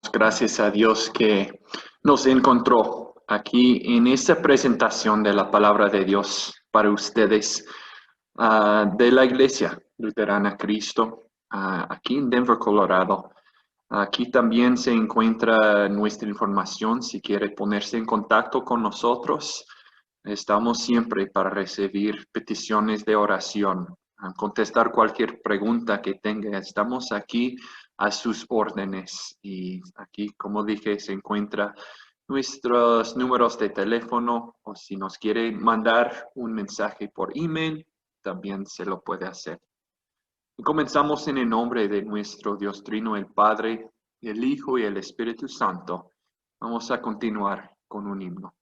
Damos gracias a Dios que nos encontró aquí en esta presentación de la palabra de Dios para ustedes de la Iglesia Luterana Cristo, aquí en Denver, Colorado. Aquí también se encuentra nuestra información si quiere ponerse en contacto con nosotros. Estamos siempre para recibir peticiones de oración, contestar cualquier pregunta que tenga. Estamos aquí a sus órdenes y aquí, como dije, se encuentra nuestros números de teléfono o si nos quiere mandar un mensaje por email, también se lo puede hacer. Y comenzamos en el nombre de nuestro Dios Trino, el Padre, el Hijo y el Espíritu Santo. Vamos a continuar con un himno.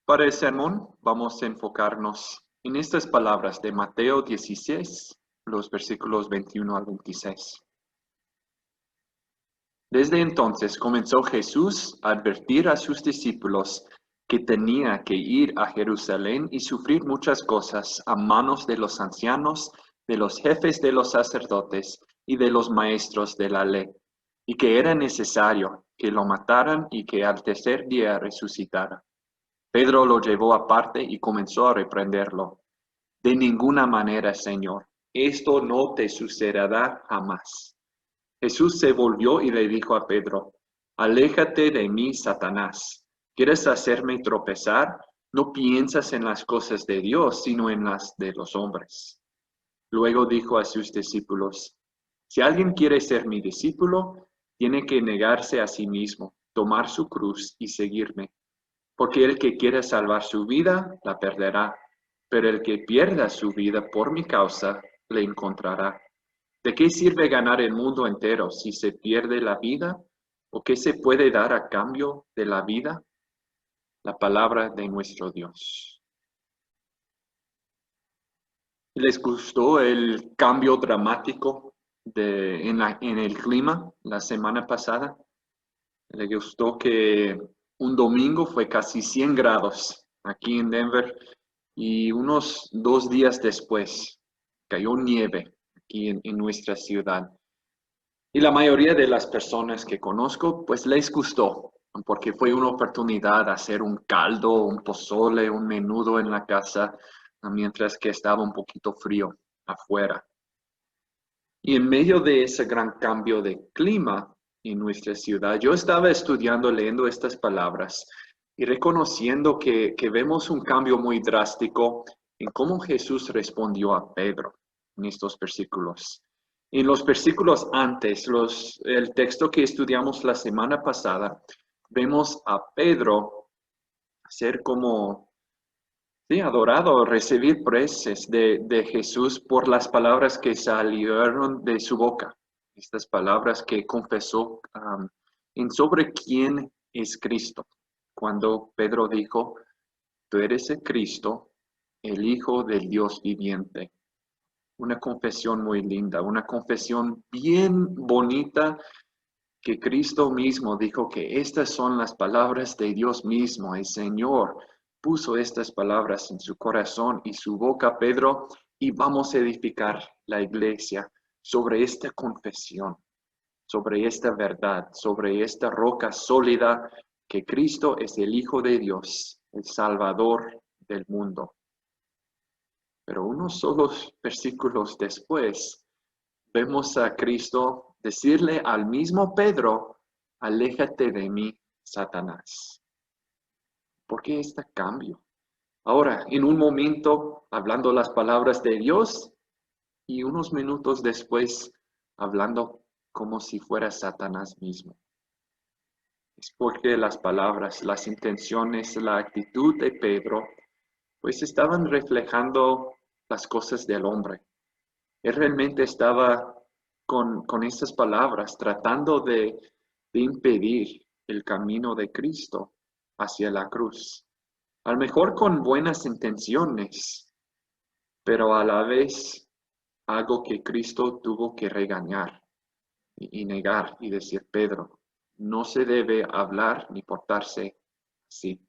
Para el sermón vamos a enfocarnos en estas palabras de Mateo 16, los versículos 21 al 26. Desde entonces comenzó Jesús a advertir a sus discípulos que tenía que ir a Jerusalén y sufrir muchas cosas a manos de los ancianos, de los jefes de los sacerdotes y de los maestros de la ley, y que era necesario que lo mataran y que al tercer día resucitara. Pedro lo llevó aparte y comenzó a reprenderlo. De ninguna manera, Señor, esto no te sucederá jamás. Jesús se volvió y le dijo a Pedro, aléjate de mí, Satanás. ¿Quieres hacerme tropezar? No piensas en las cosas de Dios, sino en las de los hombres. Luego dijo a sus discípulos, si alguien quiere ser mi discípulo, tiene que negarse a sí mismo, tomar su cruz y seguirme. Porque el que quiere salvar su vida, la perderá, pero el que pierda su vida por mi causa, la encontrará. ¿De qué sirve ganar el mundo entero si se pierde la vida? ¿O qué se puede dar a cambio de la vida? La palabra de nuestro Dios. ¿Les gustó el cambio dramático en el clima la semana pasada? ¿Les gustó que un domingo fue casi 100 grados aquí en Denver y unos 2 días después cayó nieve aquí en nuestra ciudad? Y la mayoría de las personas que conozco pues les gustó porque fue una oportunidad de hacer un caldo, un pozole, un menudo en la casa mientras que estaba un poquito frío afuera. Y en medio de ese gran cambio de clima, en nuestra ciudad. Yo estaba estudiando, leyendo estas palabras y reconociendo que vemos un cambio muy drástico en cómo Jesús respondió a Pedro en estos versículos. En los versículos antes, el texto que estudiamos la semana pasada, vemos a Pedro ser como, sí, adorado, recibir preces de Jesús por las palabras que salieron de su boca. Estas palabras que confesó en sobre quién es Cristo. Cuando Pedro dijo, tú eres el Cristo, el Hijo del Dios viviente. Una confesión muy linda, una confesión bien bonita que Cristo mismo dijo que estas son las palabras de Dios mismo. El Señor puso estas palabras en su corazón y su boca, Pedro, y vamos a edificar la iglesia sobre esta confesión, sobre esta verdad, sobre esta roca sólida que Cristo es el Hijo de Dios, el Salvador del mundo. Pero unos solos versículos después, vemos a Cristo decirle al mismo Pedro, aléjate de mí, Satanás. ¿Por qué este cambio? Ahora, en un momento, hablando las palabras de Dios y unos minutos después, hablando como si fuera Satanás mismo. Es porque las palabras, las intenciones, la actitud de Pedro, pues estaban reflejando las cosas del hombre. Él realmente estaba con estas palabras tratando de impedir el camino de Cristo hacia la cruz. A lo mejor con buenas intenciones, pero a la vez algo que Cristo tuvo que regañar y negar y decir, Pedro, no se debe hablar ni portarse así.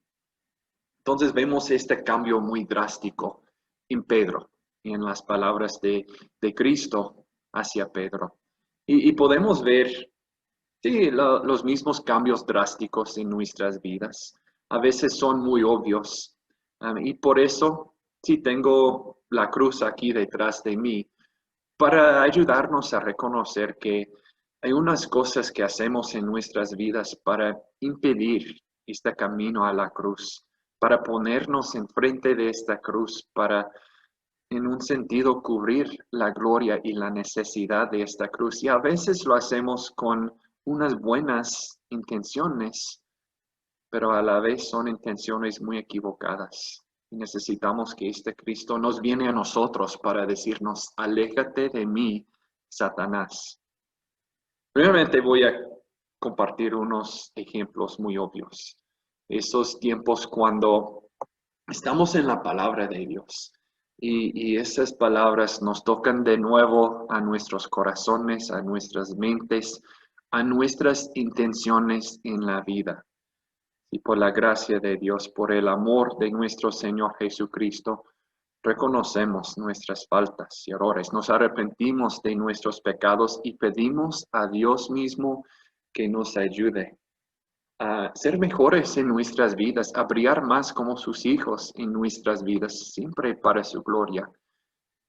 Entonces vemos este cambio muy drástico en Pedro y en las palabras de Cristo hacia Pedro. Y podemos ver, sí, los mismos cambios drásticos en nuestras vidas. A veces son muy obvios. Y por eso, sí, tengo la cruz aquí detrás de mí para ayudarnos a reconocer que hay unas cosas que hacemos en nuestras vidas para impedir este camino a la cruz, para ponernos enfrente de esta cruz, para en un sentido cubrir la gloria y la necesidad de esta cruz. Y a veces lo hacemos con unas buenas intenciones, pero a la vez son intenciones muy equivocadas. Y necesitamos que este Cristo nos viene a nosotros para decirnos, aléjate de mí, Satanás. Primeramente voy a compartir unos ejemplos muy obvios. Esos tiempos cuando estamos en la palabra de Dios y esas palabras nos tocan de nuevo a nuestros corazones, a nuestras mentes, a nuestras intenciones en la vida. Y por la gracia de Dios, por el amor de nuestro Señor Jesucristo, reconocemos nuestras faltas y errores, nos arrepentimos de nuestros pecados y pedimos a Dios mismo que nos ayude a ser mejores en nuestras vidas, a brillar más como sus hijos en nuestras vidas, siempre para su gloria.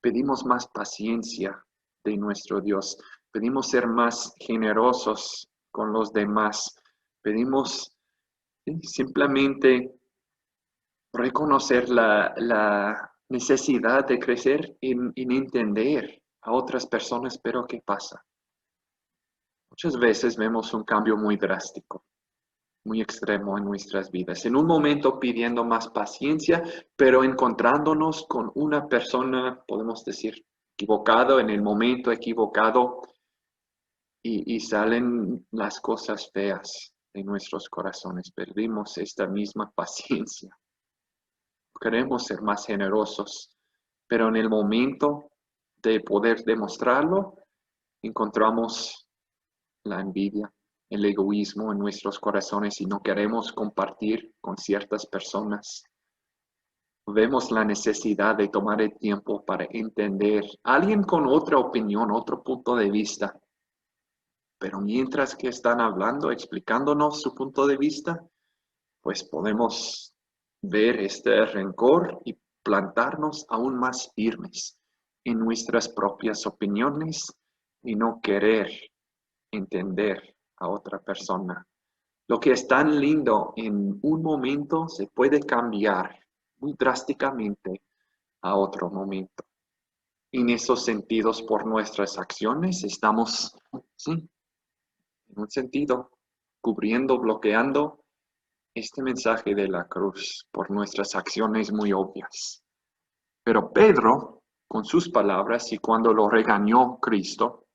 Pedimos más paciencia de nuestro Dios, pedimos ser más generosos con los demás, pedimos simplemente reconocer la necesidad de crecer en entender a otras personas, pero ¿qué pasa? Muchas veces vemos un cambio muy drástico, muy extremo en nuestras vidas. En un momento pidiendo más paciencia, pero encontrándonos con una persona, podemos decir, equivocado, en el momento equivocado, y salen las cosas feas de nuestros corazones. Perdimos esta misma paciencia. Queremos ser más generosos, pero en el momento de poder demostrarlo, encontramos la envidia, el egoísmo en nuestros corazones y no queremos compartir con ciertas personas. Vemos la necesidad de tomar el tiempo para entender a alguien con otra opinión, otro punto de vista. Pero mientras que están hablando, explicándonos su punto de vista, pues podemos ver este rencor y plantarnos aún más firmes en nuestras propias opiniones y no querer entender a otra persona. Lo que es tan lindo en un momento se puede cambiar muy drásticamente a otro momento. En esos sentidos, por nuestras acciones, estamos, sí, en un sentido, cubriendo, bloqueando este mensaje de la cruz por nuestras acciones muy obvias. Pero Pedro, con sus palabras y cuando lo regañó Cristo,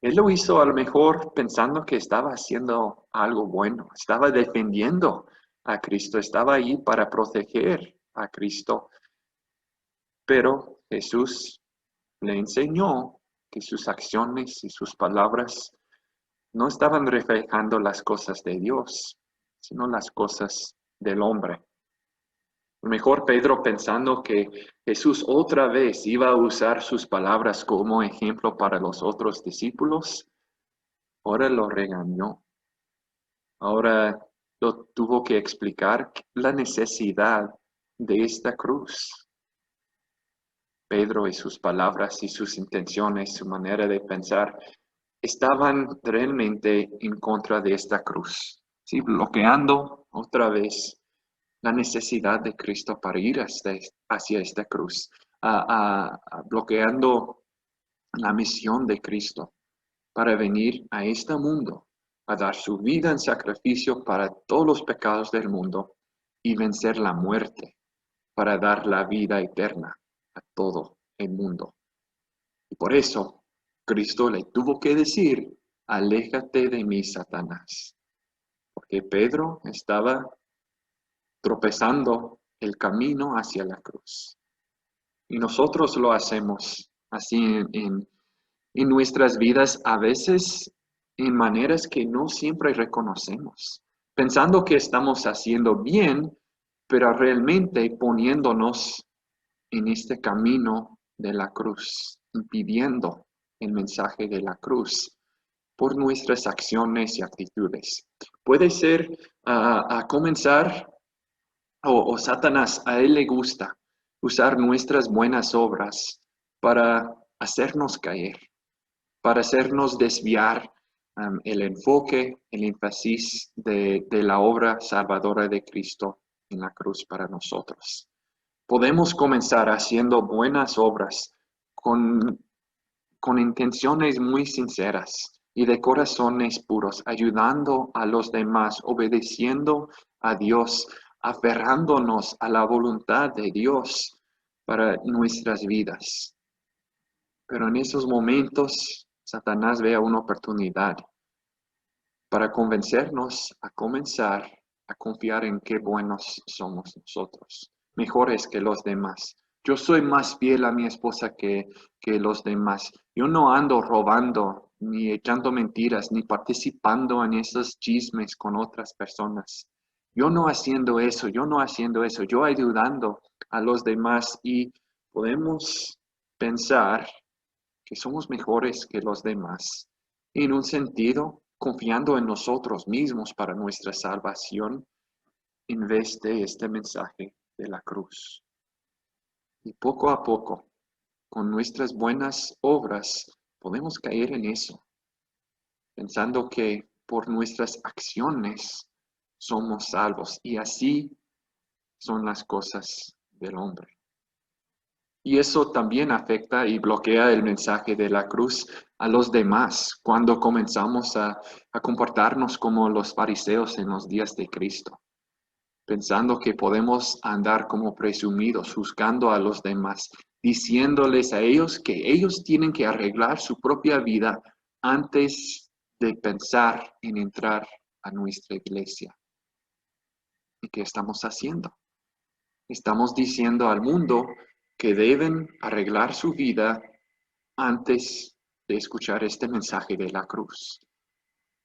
él lo hizo a lo mejor pensando que estaba haciendo algo bueno, estaba defendiendo a Cristo, estaba ahí para proteger a Cristo. Pero Jesús le enseñó que sus acciones y sus palabras no estaban reflejando las cosas de Dios, sino las cosas del hombre. A lo mejor Pedro, pensando que Jesús otra vez iba a usar sus palabras como ejemplo para los otros discípulos, ahora lo regañó. Ahora lo tuvo que explicar la necesidad de esta cruz. Pedro y sus palabras y sus intenciones, su manera de pensar, estaban realmente en contra de esta cruz, ¿sí? Bloqueando otra vez la necesidad de Cristo para ir hacia esta cruz, bloqueando la misión de Cristo para venir a este mundo, a dar su vida en sacrificio para todos los pecados del mundo y vencer la muerte para dar la vida eterna a todo el mundo. Y por eso Cristo le tuvo que decir, aléjate de mí, Satanás, porque Pedro estaba tropezando el camino hacia la cruz. Y nosotros lo hacemos así en nuestras vidas, a veces en maneras que no siempre reconocemos, pensando que estamos haciendo bien, pero realmente poniéndonos en este camino de la cruz, impidiendo el mensaje de la cruz por nuestras acciones y actitudes. Puede ser a comenzar, o Satanás, a él le gusta usar nuestras buenas obras para hacernos caer, para hacernos desviar el enfoque, el énfasis de la obra salvadora de Cristo en la cruz para nosotros. Podemos comenzar haciendo buenas obras con intenciones muy sinceras y de corazones puros, ayudando a los demás, obedeciendo a Dios, aferrándonos a la voluntad de Dios para nuestras vidas. Pero en esos momentos, Satanás ve una oportunidad para convencernos a comenzar a confiar en qué buenos somos nosotros, mejores que los demás. Yo soy más fiel a mi esposa que los demás. Yo no ando robando, ni echando mentiras, ni participando en esos chismes con otras personas. Yo no haciendo eso, yo ayudando a los demás y podemos pensar que somos mejores que los demás. En un sentido, confiando en nosotros mismos para nuestra salvación en vez de este mensaje de la cruz. Y poco a poco, con nuestras buenas obras, podemos caer en eso, pensando que por nuestras acciones somos salvos. Y así son las cosas del hombre. Y eso también afecta y bloquea el mensaje de la cruz a los demás cuando comenzamos a comportarnos como los fariseos en los días de Cristo, pensando que podemos andar como presumidos, juzgando a los demás, diciéndoles a ellos que ellos tienen que arreglar su propia vida antes de pensar en entrar a nuestra iglesia. ¿Y qué estamos haciendo? Estamos diciendo al mundo que deben arreglar su vida antes de escuchar este mensaje de la cruz.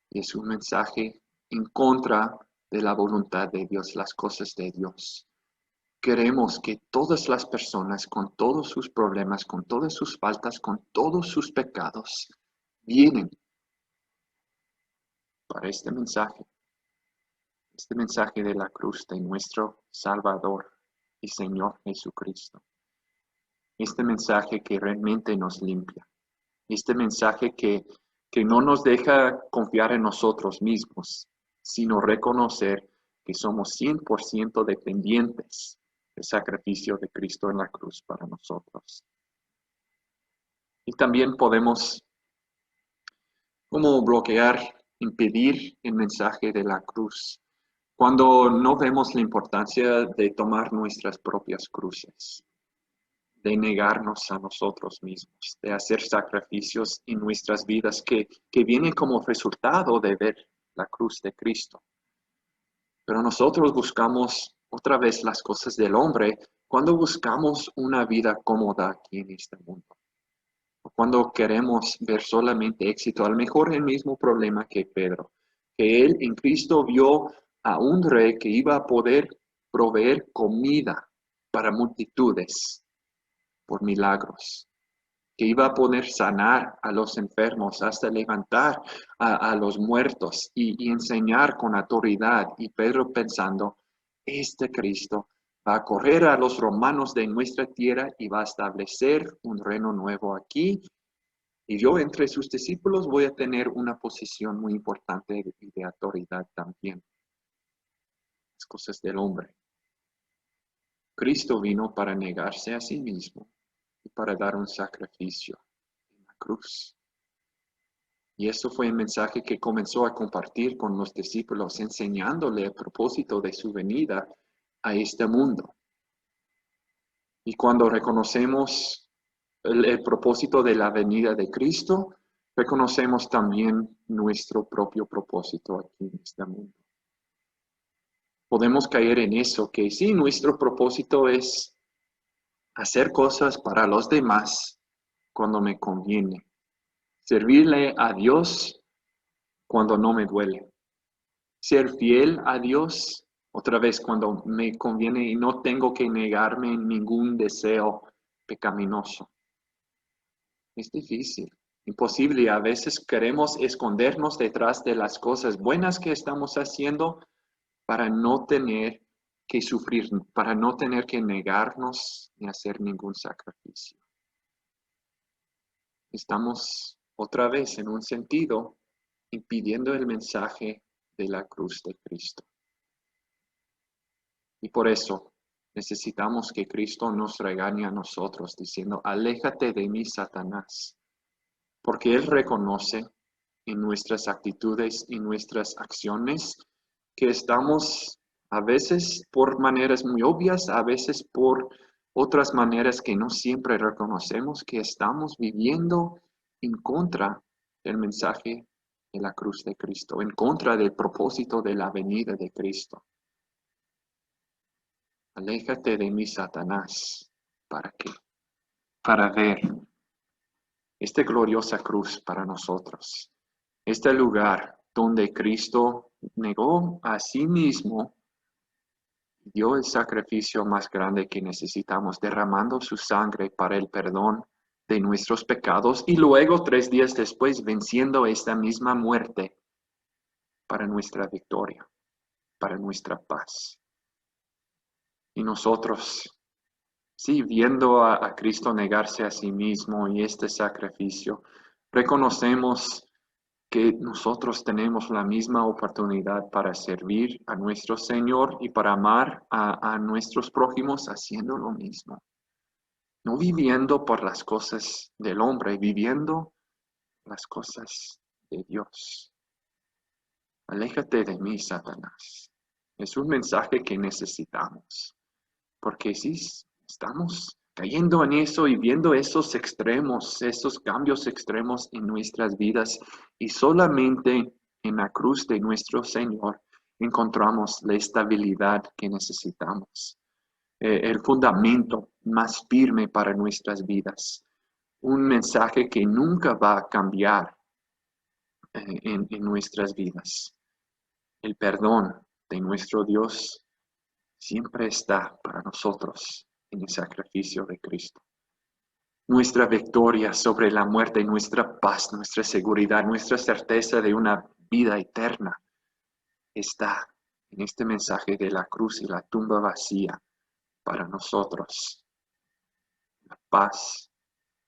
Y es un mensaje en contra de la voluntad de Dios, las cosas de Dios. Queremos que todas las personas, con todos sus problemas, con todas sus faltas, con todos sus pecados, vienen para este mensaje de la cruz de nuestro Salvador y Señor Jesucristo. Este mensaje que realmente nos limpia. Este mensaje que que no nos deja confiar en nosotros mismos, sino reconocer que somos 100% dependientes del sacrificio de Cristo en la cruz para nosotros. Y también podemos como bloquear, impedir el mensaje de la cruz cuando no vemos la importancia de tomar nuestras propias cruces, de negarnos a nosotros mismos, de hacer sacrificios en nuestras vidas que vienen como resultado de ver la cruz de Cristo. Pero nosotros buscamos otra vez las cosas del hombre cuando buscamos una vida cómoda aquí en este mundo. O cuando queremos ver solamente éxito, a lo mejor el mismo problema que Pedro, que él en Cristo vio a un rey que iba a poder proveer comida para multitudes por milagros, que iba a poder sanar a los enfermos, hasta levantar a los muertos y enseñar con autoridad. Y Pedro pensando, este Cristo va a correr a los romanos de nuestra tierra y va a establecer un reino nuevo aquí. Y yo entre sus discípulos voy a tener una posición muy importante y de autoridad también. Las cosas del hombre. Cristo vino para negarse a sí mismo y para dar un sacrificio en la cruz. Y eso fue el mensaje que comenzó a compartir con los discípulos, enseñándole el propósito de su venida a este mundo. Y cuando reconocemos el propósito de la venida de Cristo, reconocemos también nuestro propio propósito aquí en este mundo. Podemos caer en eso, que sí, nuestro propósito es hacer cosas para los demás cuando me conviene. Servirle a Dios cuando no me duele. Ser fiel a Dios otra vez cuando me conviene y no tengo que negarme en ningún deseo pecaminoso. Es difícil, imposible. A veces queremos escondernos detrás de las cosas buenas que estamos haciendo para no tener que sufrir, para no tener que negarnos ni hacer ningún sacrificio. Estamos otra vez en un sentido impidiendo el mensaje de la cruz de Cristo. Y por eso necesitamos que Cristo nos regañe a nosotros diciendo, aléjate de mí, Satanás, porque Él reconoce en nuestras actitudes y nuestras acciones que estamos a veces por maneras muy obvias, a veces por otras maneras que no siempre reconocemos, que estamos viviendo en contra del mensaje de la cruz de Cristo, en contra del propósito de la venida de Cristo. Aléjate de mí, Satanás. ¿Para qué? Para ver esta gloriosa cruz para nosotros. Este lugar donde Cristo negó a sí mismo y dio el sacrificio más grande que necesitamos, derramando su sangre para el perdón de nuestros pecados y luego 3 días después venciendo esta misma muerte para nuestra victoria, para nuestra paz. Y nosotros, sí, viendo a Cristo negarse a sí mismo y este sacrificio, reconocemos que nosotros tenemos la misma oportunidad para servir a nuestro Señor y para amar a nuestros prójimos haciendo lo mismo. No viviendo por las cosas del hombre, viviendo las cosas de Dios. Aléjate de mí, Satanás. Es un mensaje que necesitamos. Porque si estamos cayendo en eso y viendo esos extremos, esos cambios extremos en nuestras vidas, y solamente en la cruz de nuestro Señor encontramos la estabilidad que necesitamos, el fundamento más firme para nuestras vidas, un mensaje que nunca va a cambiar en nuestras vidas. El perdón de nuestro Dios siempre está para nosotros en el sacrificio de Cristo. Nuestra victoria sobre la muerte, nuestra paz, nuestra seguridad, nuestra certeza de una vida eterna está en este mensaje de la cruz y la tumba vacía para nosotros. La paz,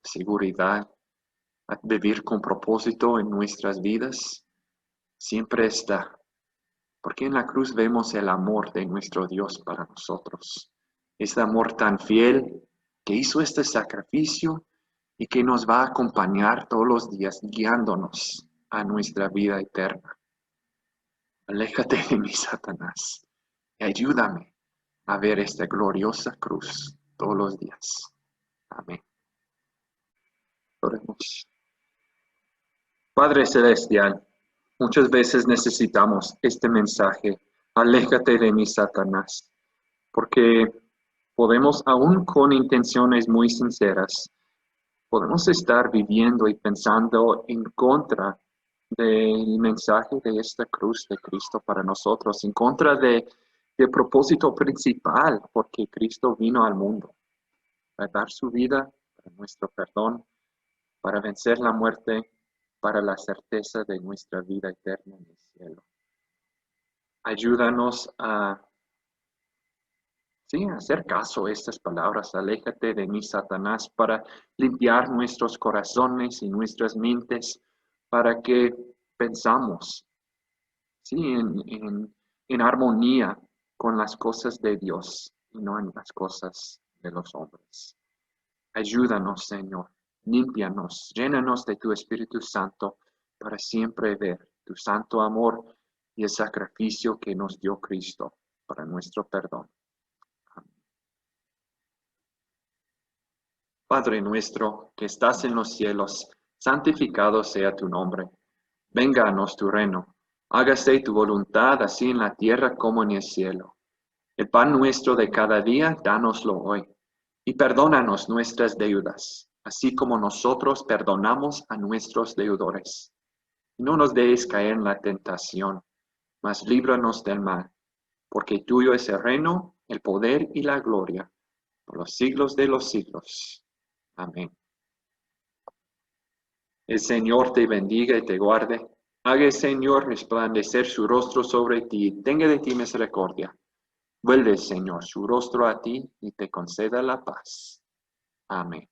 seguridad a vivir con propósito en nuestras vidas, siempre está. Porque en la cruz vemos el amor de nuestro Dios para nosotros. Este amor tan fiel que hizo este sacrificio y que nos va a acompañar todos los días, guiándonos a nuestra vida eterna. Aléjate de mí, Satanás, y ayúdame a ver esta gloriosa cruz todos los días. Amén. Oremos. Padre Celestial, muchas veces necesitamos este mensaje. Aléjate de mí, Satanás, porque podemos, aún con intenciones muy sinceras, podemos estar viviendo y pensando en contra del mensaje de esta cruz de Cristo para nosotros, en contra del propósito principal, porque Cristo vino al mundo para dar su vida, para nuestro perdón, para vencer la muerte, para la certeza de nuestra vida eterna en el cielo. Ayúdanos a hacer caso a estas palabras. Aléjate de mí, Satanás, para limpiar nuestros corazones y nuestras mentes, para que pensamos en armonía con las cosas de Dios y no en las cosas de los hombres. Ayúdanos, Señor. Límpianos, llénanos de tu Espíritu Santo para siempre ver tu santo amor y el sacrificio que nos dio Cristo para nuestro perdón. Amén. Padre nuestro, que estás en los cielos, santificado sea tu nombre. Venga a nosotros tu reino. Hágase tu voluntad, así en la tierra como en el cielo. El pan nuestro de cada día, dánoslo hoy. Y perdónanos nuestras deudas, así como nosotros perdonamos a nuestros deudores. No nos dejes caer en la tentación, mas líbranos del mal, porque tuyo es el reino, el poder y la gloria, por los siglos de los siglos. Amén. El Señor te bendiga y te guarde. Haga el Señor resplandecer su rostro sobre ti y tenga de ti misericordia. Vuelve, Señor, su rostro a ti y te conceda la paz. Amén.